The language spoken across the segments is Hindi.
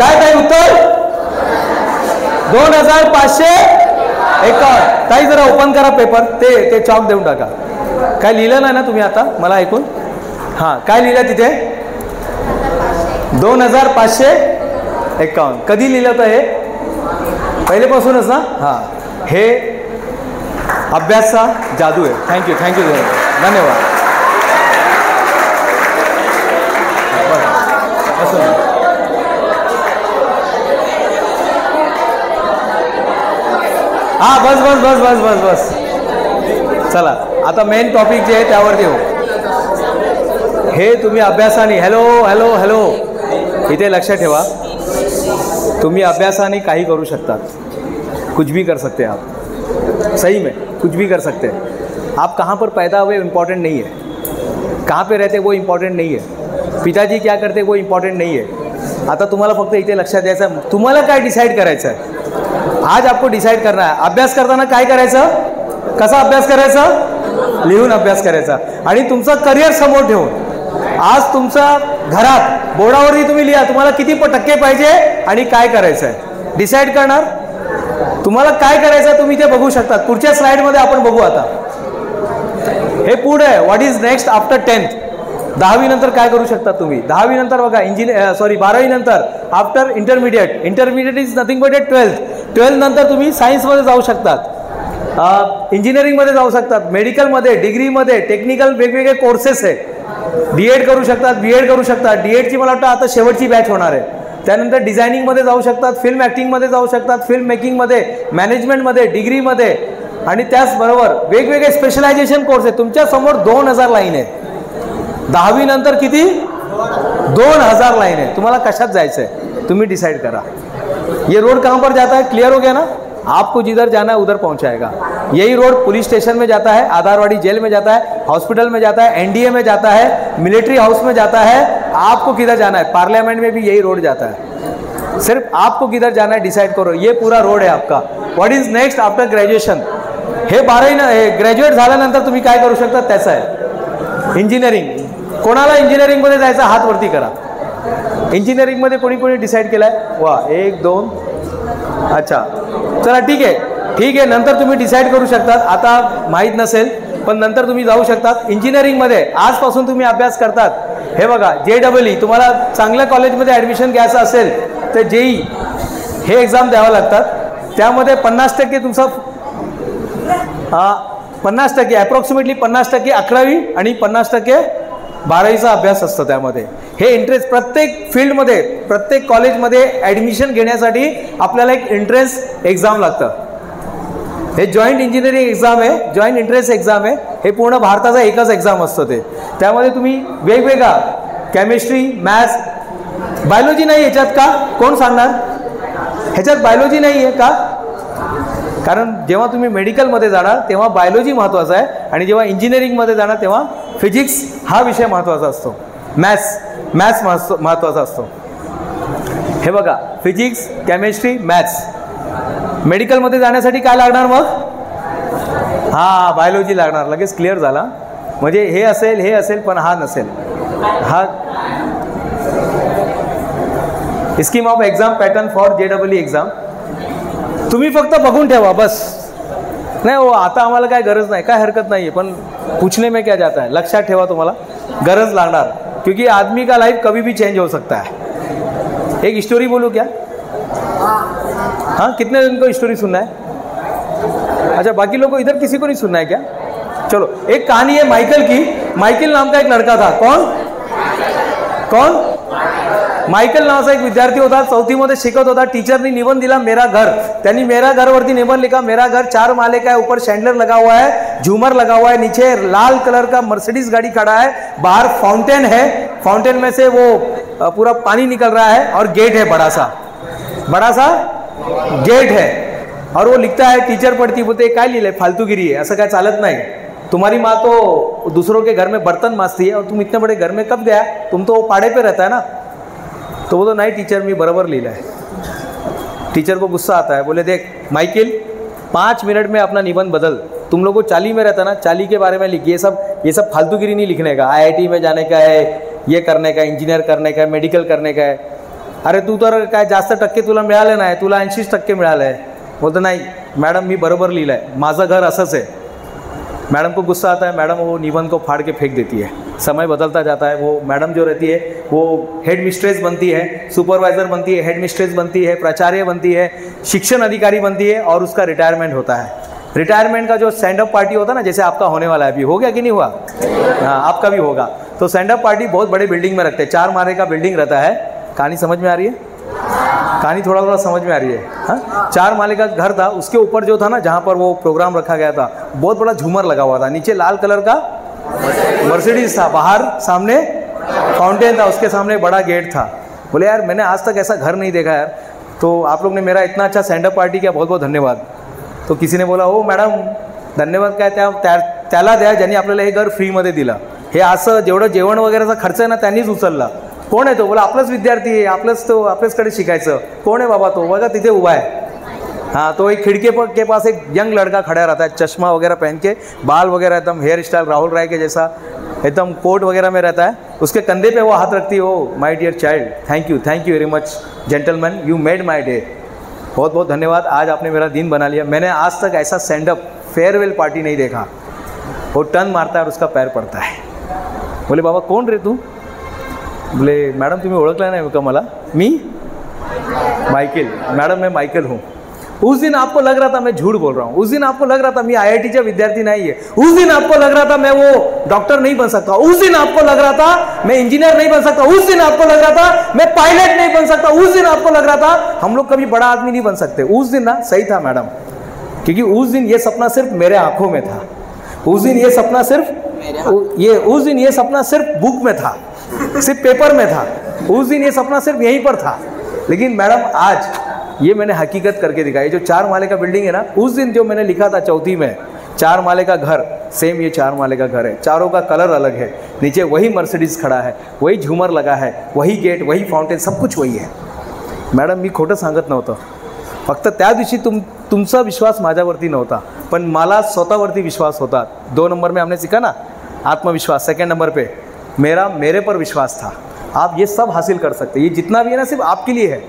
काय ताई उत्तर 2551. ताई जरा ओपन करा पेपर, ते चॉक देऊन टाका. काय लिहिलं नाही ना तुम्ही आता मला ऐकून? हां, काय लिहिलं तिथे? 2551. कधी लिहिलं होतं हे? पहिलेपासूनच ना? हां, हे अभ्यासचा जादू आहे. थँक्यू धन्यवाद. हां, बस. चला आता मेन टॉपिक जे आहे त्यावरती येऊ. हे तुम्ही अभ्यासाने हॅलो इथे लक्षात ठेवा. तुम्ही अभ्यासाने काही करू शकता. कुछ भी कर सकते हैं आप. सही में कुछ भी कर सकते हैं आप. कहाँ पर पैदा हुए इम्पॉर्टेंट नहीं है, कहाँ पे रहते वो इम्पॉर्टेंट नहीं है, पिताजी क्या करते वो इम्पॉर्टेंट नहीं है. आता तुम्हाला फक्त इथे लक्षात द्यायचं आहे, तुम्हाला काय डिसाईड करायचं आहे. आज आपको डिसाईड करना है. अभ्यास करताना काय करायचं, कसा अभ्यास करायचा, लिहून अभ्यास करायचा. आणि तुमचं करिअर समोर ठेवून आज तुमच्या घरात बोर्डावरही तुम्ही लिहा तुम्हाला किती टक्के पाहिजे आणि काय करायचं आहे. डिसाईड करणार तुम्हाला काय करायचं तुम्ही ते बघू शकता. पुढच्या स्लाइडमध्ये आपण बघू. आता हे पुढे आहे what is next after 10th. 10वी नंतर काय करू शकता तुम्ही. 10वी नंतर बघा 12वी नंतर after intermediate is nothing but 12th नंतर तुम्ही सायन्समध्ये जाऊ शकतात, इंजिनिअरिंगमध्ये जाऊ शकतात, मेडिकलमध्ये, डिग्रीमध्ये, टेक्निकल वेगवेगळे कोर्सेस आहे. D.Ed करू शकतात, B.Ed करू शकतात. D.Edची मला वाटतं आता शेवटची बॅच होणार आहे. त्यानंतर डिझायनिंगमध्ये जाऊ शकतात, फिल्म ॲक्टिंगमध्ये जाऊ शकतात, फिल्म मेकिंगमध्ये, मॅनेजमेंटमध्ये, डिग्रीमध्ये आणि त्याचबरोबर वेगवेगळे स्पेशलायझेशन कोर्स आहे. तुमच्यासमोर 2000 लाईन आहे. 10वी नंतर किती 2000 लाईन है. तुम्हाला कशात जायचं है तुम्ही डिसाइड करा. ये रोड कहाँ पर जाता है, क्लियर हो गया ना. आपको जिधर जाना है उधर पहुंचाएगा. यही रोड पुलिस स्टेशन में जाता है, आधारवाड़ी जेल में जाता है, हॉस्पिटल में जाता है, एनडीए में जाता है, मिलिट्री हाउस में जाता है. आपको किधर जाना है, पार्लियामेंट में भी यही रोड जाता है. सिर्फ आपको किधर जाना है डिसाइड करो. ये पूरा रोड है आपका. What is next after graduation. हे 12वी ग्रॅज्युएट झाल्यानंतर तुम्ही काय करू शकता त्याचं आहे. इंजिनिअरिंग. कोणाला इंजिनिअरिंगमध्ये जायचं हात वरती करा. इंजिनिअरिंगमध्ये कोणी कोणी डिसाईड केलं आहे. वा 1 2 अच्छा चला ठीक आहे. नंतर तुम्ही डिसाईड करू शकतात. आता माहीत नसेल पण नंतर तुम्ही जाऊ शकतात. इंजिनिअरिंगमध्ये आजपासून तुम्ही अभ्यास करतात. हे बघा JEE तुम्हाला चांगल्या कॉलेजमध्ये ॲडमिशन घ्यायचं असेल तर JEE हे एक्झाम द्यावं लागतात. त्यामध्ये 50% तुमचा 50% अप्रॉक्सिमेटली 50% 11वी आणि 50% 12वीचा अभ्यास असतो. त्यामध्ये हे इंटरेस्ट प्रत्येक फील्डमध्ये प्रत्येक कॉलेजमध्ये ॲडमिशन घेण्यासाठी आपल्याला एक एंट्रन्स एक्झाम लागतं. हे जॉईंट इंजिनिअरिंग एक्झाम आहे, जॉईंट एंट्रन्स एक्झाम आहे. हे पूर्ण भारताचा एकच एक्झाम असतं. त्यामध्ये तुम्ही वेगवेगळा केमिस्ट्री, मॅथ्स, बायोलॉजी नाही याच्यात का, कोण सांगणार. ह्याच्यात बायोलॉजी नाही आहे का, कारण जेव्हा तुम्ही मेडिकलमध्ये जाणार तेव्हा बायोलॉजी महत्त्वाचा आहे आणि जेव्हा इंजिनिअरिंगमध्ये जाणार तेव्हा फिजिक्स हा विषय महत्त्वाचा असतो. मॅथ्स महत्त्वाचा असतो. हे बघा फिजिक्स, केमिस्ट्री, मॅथ्स. मेडिकलमध्ये जाण्यासाठी काय लागणार मग, हां बायोलॉजी लागणार. लगेच क्लिअर झाला. म्हणजे हे असेल पण हा नसेल. हा scheme of exam pattern for JEE exam तुम्ही फक्त बघून ठेवा बस. नाही हो आता आम्हाला काय गरज नाही, काय हरकत नाही आहे, पण पूछने में क्या जाता है. लक्षात ठेवा तुम्हाला गरज लागणार. क्योंकि आदमी का लाइफ कभी भी चेंज हो सकता है. एक स्टोरी बोलूँ क्या. हाँ कितने दिन को स्टोरी सुनना है. अच्छा बाकी लोगों को इधर किसी को नहीं सुनना है क्या. चलो एक कहानी है माइकल की. माइकल नाम का एक लड़का था. कौन माइकल नावाचा एक विद्यार्थी होता. 4वी मध्ये शिकत होता. टीचरनी निबंध दिला मेरा घर. त्यांनी मेरा घर वरती निबंध लिखा. मेरा घर 4 माले का है, ऊपर शैंडलर लगा हुआ है, झूमर लगा हुआ है, नीचे लाल कलर का मर्सिडीज गाड़ी खड़ा है, बाहर फाउंटेन है, फाउंटेन में से वो पूरा पानी निकल रहा है और गेट है, बड़ा सा गेट है. और वो लिखता है, टीचर पढ़ती बोलते काय लिहिलंय फालतूगिरी है, असं काय चालत नाही. तुम्हारी माँ तो दूसरों के घर में बर्तन मांजती है और तुम इतने बड़े घर में कब गया, तुम तो पाड़े पे रहता है ना. तो बोलो नहीं टीचर मैं बराबर लीला है. टीचर को गुस्सा आता है. बोले देख माइकल 5 मिनट में अपना निबंध बदल. तुम लोग को 40 में रहता ना, 40 के बारे में लिख. ये सब फालतूगिरी नहीं लिखने का. IIT में जाने का है, ये करने का, इंजीनियर करने का, मेडिकल करने का है. अरे तू तर काय जास्त टक्के तुला मिळाले नाही, तुला 80% मिळालं आहे. बोलतो नाही मैडम मी बरोबर लिहिलं आहे, माझं घर असंच है. मैडम को गुस्सा आता है, मैडम वो निबंध को फाड़ के फेंक देती है. समय बदलता जाता है, वो मैडम जो रहती है वो हेड मिस्ट्रेस बनती है, सुपरवाइज़र बनती है, हेड मिस्ट्रेस बनती है, प्राचार्य बनती है, शिक्षण अधिकारी बनती है और उसका रिटायरमेंट होता है. रिटायरमेंट का जो स्टैंड अप पार्टी होता है ना, जैसे आपका होने वाला है, अभी हो गया कि नहीं हुआ? हाँ आपका भी होगा. तो स्टैंड अप पार्टी बहुत बड़े बिल्डिंग में रखते हैं, 4 माले का बिल्डिंग रहता है. कहानी समझ में आ रही है? कहानी थोड़ा थोड़ा समझ में आ रही है. हाँ 4 माले का घर था, उसके ऊपर जो था ना जहाँ पर वो प्रोग्राम रखा गया था, बहुत बड़ा झूमर लगा हुआ था. नीचे लाल कलर का मर्सिडीज था, बाहर सामने फाउंटेन था, उसके सामने बड़ा गेट था. बोले यार मैंने आज तक ऐसा घर नहीं देखा यार, तो आप लोग ने मेरा इतना अच्छा स्टँड अप पार्टी किया, बहुत बहुत धन्यवाद. तो किसी ने बोला हो मॅडम धन्यवाद काय त्याला द्या ज्यांनी आपल्याला हे घर फ्रीमध्ये दिलं. हे असं जेवढं जेवण वगैरेचा खर्च आहे ना त्यांनीच उचलला. कोण आहे तो? बोला आपलाच विद्यार्थी आहे, आपल्याचकडे शिकायचं. कोण आहे बाबा तो? बघा तिथे उभा आहे. हाँ तो एक खिड़की के पास एक यंग लड़का खड़ा रहता है, चश्मा वगैरह पहन के, बाल वगैरह एकदम हेयर स्टाइल राहुल राय के जैसा, एकदम कोट वगैरह में रहता है. उसके कंधे पे वो हाथ रखती है, oh my dear child thank you very much gentleman, you made my day. बहुत बहुत धन्यवाद, आज आपने मेरा दिन बना लिया. मैंने आज तक ऐसा स्टैंड अप फेयरवेल पार्टी नहीं देखा. वो टर्न मारता है और उसका पैर पड़ता है. बोले बाबा कौन रे तू? बोले मैडम तुम्हें ओळखला नाही का मला? मी माइकल. मैडम मैं माइकल हूँ. उस दिन आपको लग रहा था मैं झूठ बोल रहा हूँ, उस दिन आपको लग रहा था मैं IIT का विद्यार्थी नहीं है, उस दिन आपको लग रहा था मैं वो डॉक्टर नहीं बन सकता, उस दिन आपको लग रहा था मैं इंजीनियर नहीं बन सकता, उस दिन आपको लग रहा था मैं पायलट नहीं बन सकता, उस दिन आपको लग रहा था हम लोग कभी बड़ा आदमी नहीं बन सकते. उस दिन ना सही था मैडम, क्योंकि उस दिन ये सपना सिर्फ मेरे आंखों में था. उस दिन ये सपना सिर्फ बुक में था, सिर्फ पेपर में था. उस दिन ये सपना सिर्फ यहीं पर था. लेकिन मैडम आज ये मैंने हकीकत करके दिखाई. जो 4 माले का बिल्डिंग है ना, उस दिन जो मैंने लिखा था चौथी में 4 माले का घर, सेम ये 4 माले का घर है. चारों का कलर अलग है, नीचे वही मर्सिडीज खड़ा है, वही झूमर लगा है, वही गेट, वही फाउंटेन, सब कुछ वही है. मॅडम मी खोटं सांगत नव्हतं, फक्त त्या दिवशी तुमचा विश्वास माझ्यावरती नव्हता, पण मला स्वतःवरती विश्वास होता. 2 नंबर में हमने सीखा ना आत्मविश्वास, 2nd नंबर पे मेरे पर विश्वास था. आप ये सब हासिल कर सकते. ये जितना भी है ना सिर्फ आपके लिए है,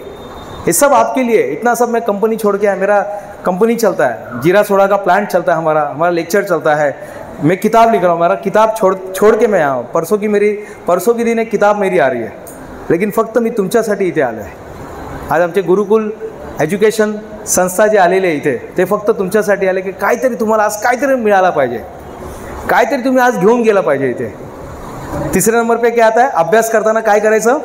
ये सब आपके लिए. इतना सब मैं कंपनी छोड़ के आया, मेरा कंपनी चलता है, जीरा सोडा का प्लांट चलता है, हमारा लेक्चर चलता है, मैं किताब लिख रहा हूँ, हमारा किताब छोड़ के मैं आया हूँ. परसों की दिन एक किताब मेरी आ रही है, लेकिन फक्त मी तुमच्यासाठी इथे आलो आहे. आज आमचे गुरुकुल एज्युकेशन संस्था जे आलेले इथे ते फक्त तुमच्यासाठी आले की काहीतरी तुम्हाला आज काहीतरी मिळाला पाहिजे, काहीतरी तुम्ही आज घेऊन गेला पाहिजे इथे. 3रे नंबर पे क्या आता है? अभ्यास करताना काय करायचं?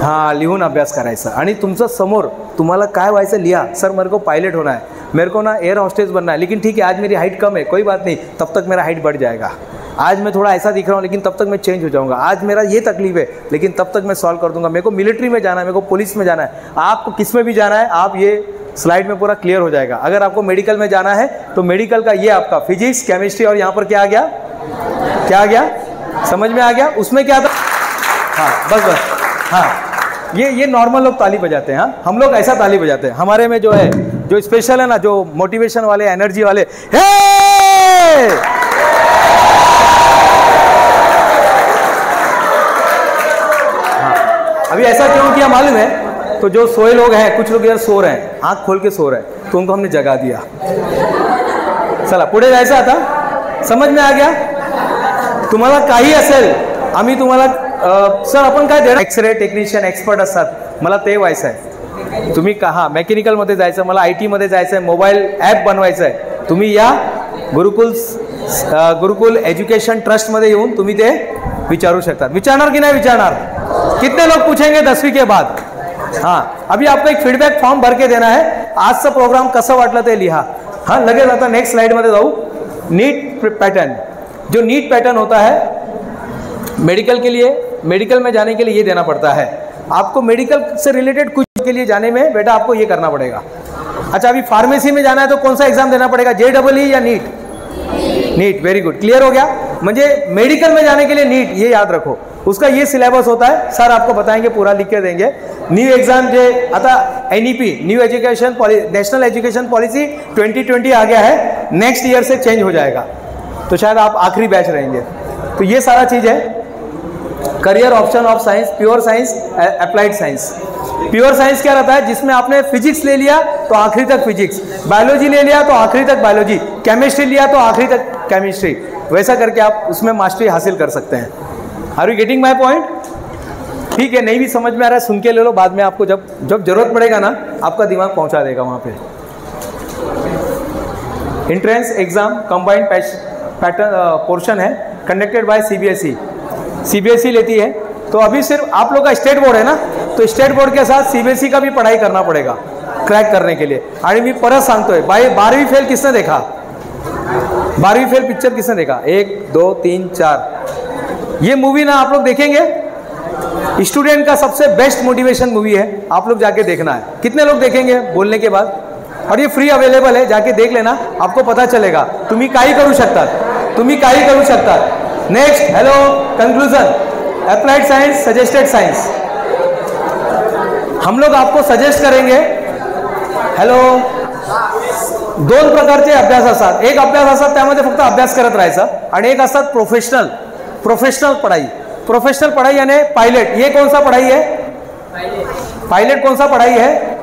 हाँ लिहून अभ्यास करायचा. आणि तुमचं समोर तुम्हाला काय व्हायचं लिहा. सर मेरे को पायलट होना है, मेरे को ना एयर हॉस्टेस बनना है, लेकिन ठीक है आज मेरी हाइट कम है, कोई बात नहीं, तब तक मेरा हाइट बढ़ जाएगा. आज मैं थोड़ा ऐसा दिख रहा हूँ लेकिन तब तक मैं चेंज हो जाऊँगा. आज मेरा ये तकलीफ है लेकिन तब तक मैं सॉल्व कर दूंगा. मेरे को मिलिट्री में जाना है, मेरे को पुलिस में जाना है, आपको किस में भी जाना है, आप ये स्लाइड में पूरा क्लियर हो जाएगा. अगर आपको मेडिकल में जाना है तो मेडिकल का ये आपका फिजिक्स केमिस्ट्री और यहाँ पर क्या आ गया समझ में आ गया. उसमें क्या था? हाँ बस हाँ ये नॉर्मल लोग ताली बजाते हैं. हाँ हम लोग ऐसा ताली बजाते हैं. हमारे में जो है जो स्पेशल है ना, जो मोटिवेशन वाले, एनर्जी वाले, हे अभी ऐसा क्यों किया मालूम है? तो जो सोए लोग हैं, कुछ लोग इधर सो रहे हैं, आँख खोल के सो रहे हैं, तो उनको हमने जगा दिया. चला पुढे जायचं आता. समझ में आ गया? तुम्हाला काही असेल आम्ही तुम्हाला सर आपण काय देणार? एक्सरे टेक्निशियन एक्सपर्ट असतात, मला ते व्हायचं आहे. तुम्ही कहा मेकॅनिकलमध्ये जायचं, मला IT मध्ये जायचं आहे, मोबाईल ॲप बनवायचं आहे, तुम्ही या गुरुकुल एज्युकेशन ट्रस्टमध्ये येऊन तुम्ही ते विचारू शकता. विचारणार की नाही विचारणार? कितने लोग पूछेंगे 10वीं के बाद? हाँ अभी आपको एक फीडबॅक फॉर्म भर के देना है. आजचा प्रोग्राम कसं वाटलं ते लिहा. हाँ लगेच आता नेक्स्ट स्लाइडमध्ये जाऊ. नीट पैटर्न, जो नीट पैटर्न होता है मेडिकल के लिए, मेडिकल में जाने के लिए ये देना पड़ता है. आपको मेडिकल से रिलेटेड कुछ के लिए जाने में बेटा आपको ये करना पड़ेगा. अच्छा अभी फार्मेसी में जाना है तो कौन सा एग्जाम देना पड़ेगा? JEE या NEET? NEET. Very good, clear हो गया. म्हणजे मेडिकल में जाने के लिए नीट, ये याद रखो. उसका ये सिलेबस होता है, सर आपको बताएंगे, पूरा लिख के देंगे. न्यू एग्जाम जे आता NEP new education national education policy 2020 आ गया है, नेक्स्ट ईयर से चेंज हो जाएगा, तो शायद आप आखिरी बैच रहेंगे. तो ये सारा चीज़ है. Career option of science, pure science, applied science. Pure science क्या रहता है? जिसमें आपने फिजिक्स ले लिया तो आखिरी तक फिजिक्स, बायोलॉजी ले लिया तो आखिरी तक बायोलॉजी, केमिस्ट्री लिया तो आखिरी तक केमिस्ट्री, वैसा करके आप उसमें मास्टरी हासिल कर सकते हैं। Are you getting my point? ठीक है, नहीं भी समझ में आ रहा है सुन के ले लो, बाद में आपको जब जरूरत पड़ेगा ना आपका दिमाग पहुंचा देगा वहां पे। Entrance exam combined pattern portion है, कंडक्टेड बाय सीबीएसई। सीबीएसई लेती है, तो अभी सिर्फ आप लोग का स्टेट बोर्ड है ना, तो स्टेट बोर्ड के साथ सीबीएसई का भी पढ़ाई करना पड़ेगा क्रैक करने के लिए। आणि मी परत सांगतोय, 12वीं फेल किसने देखा? 12वीं फेल पिक्चर किसने देखा? 1 2 3 4। ये मूवी ना आप लोग देखेंगे, स्टूडेंट का सबसे बेस्ट मोटिवेशन मूवी है, आप लोग जाके देखना है। कितने लोग देखेंगे बोलने के बाद? और ये फ्री अवेलेबल है, जाके देख लेना, आपको पता चलेगा तुम्ही काही करू शकतात, तुम्ही काही करू शकतात। Next, hello, conclusion, applied science, suggested science. हम लोग आपको सजेस्ट करेंगे, हेलो, 2 प्रकारचे अभ्यास असतात। एक अभ्यास असतात त्यामध्ये फक्त अभ्यास करत राहायचा, आणि एक असतात प्रोफेशनल पढ़ाई। प्रोफेशनल पढ़ाई यानी पायलट। ये कौन सा पढ़ाई है? पायलट कौन सा पढ़ाई है?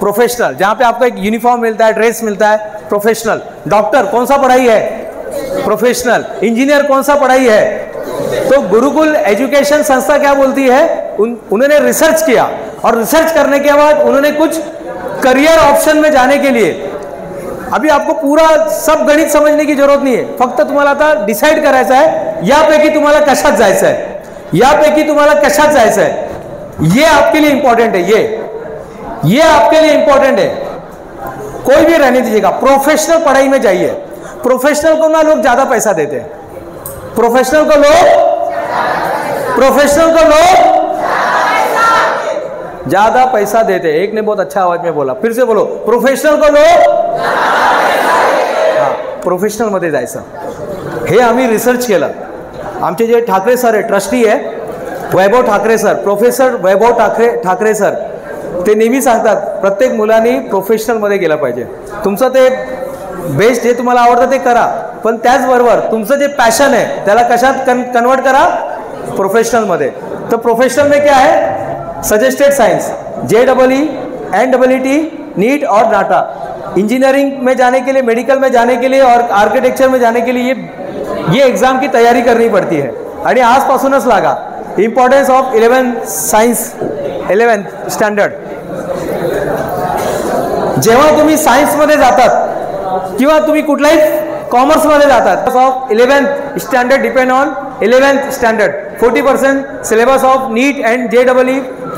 प्रोफेशनल, जहां पे आपको एक यूनिफॉर्म मिलता है, ड्रेस मिलता है, प्रोफेशनल। डॉक्टर कौन सा पढ़ाई है? प्रोफेशनल। इंजीनियर कौन सा पढ़ाई है? तो गुरुकुल एजुकेशन संस्था क्या बोलती है, उन्होंने रिसर्च किया, और रिसर्च करने के बाद उन्होंने कुछ करियर ऑप्शन में जाने के लिए, अभी आपको पूरा सब गणित समझने की जरूरत नहीं है, फक्त तुम्हाला आता डिसाइड करायचं आहे यापैकी तुम्हाला कशात जायचं आहे, यापैकी तुम्हाला कशात जायचं आहे। ये आपके लिए इंपॉर्टेंट है, ये आपके लिए इंपॉर्टेंट है। कोई भी रहने दीजिएगा, प्रोफेशनल पढ़ाई में जाइए। प्रोफेशनल को ना लोग ज्यादा पैसा देते हैं, प्रोफेशनल को लोग ज्यादा पैसा देते हैं। एक ने बहुत अच्छा आवाज में बोला, फिर से बोलो, प्रोफेशनल को लोग, हाँ, प्रोफेशनल मध्ये जायचं। हे आम्ही रिसर्च केलं। आमचे जे ठाकरे सर आहे, ट्रस्टी आहे वैभव ठाकरे सर, प्रोफेसर वैभव ठाकरे सर, ते नेहमी सांगतात प्रत्येक मुलांनी प्रोफेशनलमध्ये गेलं पाहिजे। तुमचं ते बेस्ट जे तुम्हाला आवडतं ते करा, पण त्याचबरोबर तुमचं जे पॅशन आहे त्याला कशात कन्वर्ट करा? प्रोफेशनलमध्ये। तो प्रोफेशनल में क्या है? Suggested science, JEE, NEET, NEET और डाटा। इंजीनियरिंग में जाने के लिए, मेडिकल में जाने के लिए और आर्किटेक्चर में जाने के लिए ये एग्जाम की तैयारी करनी पड़ती है। आणि आजपासूनच लागा। Importance of 11th standard. जेव्हा तुम्ही सायन्समध्ये जातात किंवा तुम्ही कुठलाही कॉमर्समध्ये जातात, of 11th standard depend on 11th standard. 40% syllabus of NEET and JEE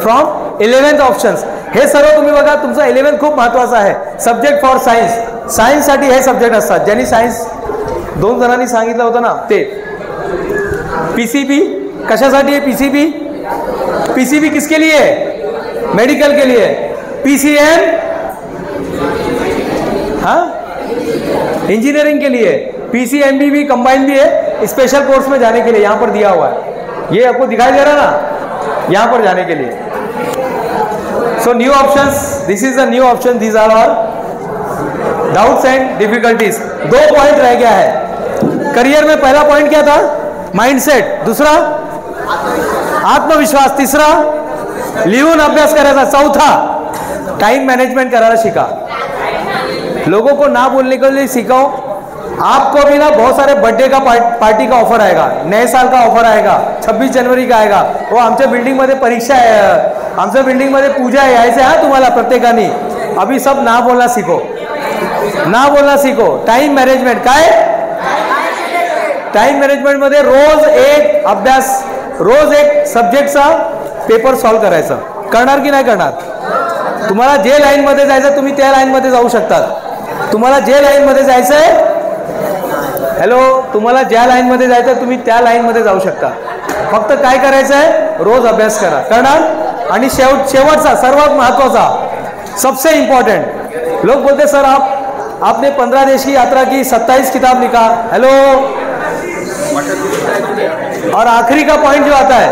from 11th options. हे सर्व तुम्ही बघा, तुमचा 11th खूप महत्त्वाचा आहे। सब्जेक्ट फॉर सायन्स, सायन्ससाठी हे सब्जेक्ट असतात। ज्यांनी सायन्स 2 जणांनी सांगितलं होतं ना, ते PCB कशासाठी आहे? PCB किसके लिए है? मेडिकल के लिए। PCM, हाँ, इंजीनियरिंग के लिए। PCMB भी कंबाइन भी है, स्पेशल कोर्स में जाने के लिए यहाँ पर दिया हुआ है। ये आपको दिखाई दे रहा ना, यहाँ पर जाने के लिए। So new options, this is the new option, these are all doubts and difficulties. 2 point रह गया है करियर में। पहला पॉइंट क्या था? माइंडसेट। दूसरा आत्मविश्वास। तीसरा लिहून अभ्यास करायचा। चौथा टाइम मैनेजमेंट करायला शिका। लोगों को ना बोलने के लिए सिखाओ। आपको भी ना बहुत सारे बर्थडे का पार्टी का ऑफर आएगा, नए साल का ऑफर आएगा, 26 जनवरी का आएगा। वो आमच्या बिल्डिंग मध्ये परीक्षा आहे, आमच्या बिल्डिंग मध्ये पूजा आहे, यायचं आहे तुम्हाला प्रत्येकाने। अभी सब ना बोलना सीखो। टाइम मैनेजमेंट काय? टाइम मैनेजमेंट मध्ये रोज एक अभ्यास, रोज एक सब्जेक्टचा पेपर सॉल्व करायचा। करणार की नाही करणार? तुम्हाला जे लाईन मध्ये जायचं तुम्ही त्या लाईन मध्ये जाऊ शकतात। तुम्हाला जे लाईन मध्ये जायचंय, हॅलो, तुम्हाला ज्या लाईन मध्ये जायचं तुम्ही त्या लाईन मध्ये जाऊ शकता। फक्त काय करायचं आहे? रोज अभ्यास करा, करणार। आणि शेवटचा सर्वात महत्वाचा, सबसे इंपॉर्टेंट, लोग बोलते सर आपने 15 देश की यात्रा की, 27 किताब लिखा, हेलो, और आखिरी का पॉइंट जो आता है,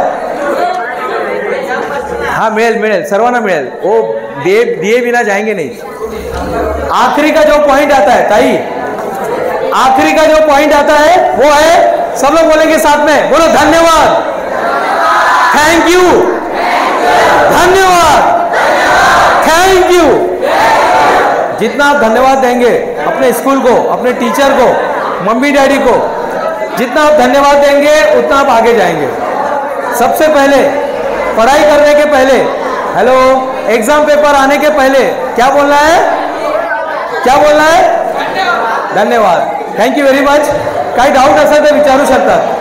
हाँ मिळेल, सर्वांना मिळेल, वो दिए बिना जाएंगे नहीं। आखिरी का जो पॉइंट आता है ताई, आखिरी का जो पॉइंट आता है वो है, सब लोग बोलेंगे साथ में, बोलो धन्यवाद। थैंक यू, धन्यवाद, थैंक यू। जितना आप धन्यवाद देंगे अपने स्कूल को, अपने टीचर को, मम्मी डैडी को, जितना आप धन्यवाद देंगे उतना आप आगे जाएंगे। सबसे पहले पढ़ाई करने के पहले, हेलो, एग्जाम पेपर आने के पहले क्या बोलना है? क्या बोलना है? धन्यवाद, थँक यू व्हेरी मच। काही डाऊट असेल तर विचारू शकतात।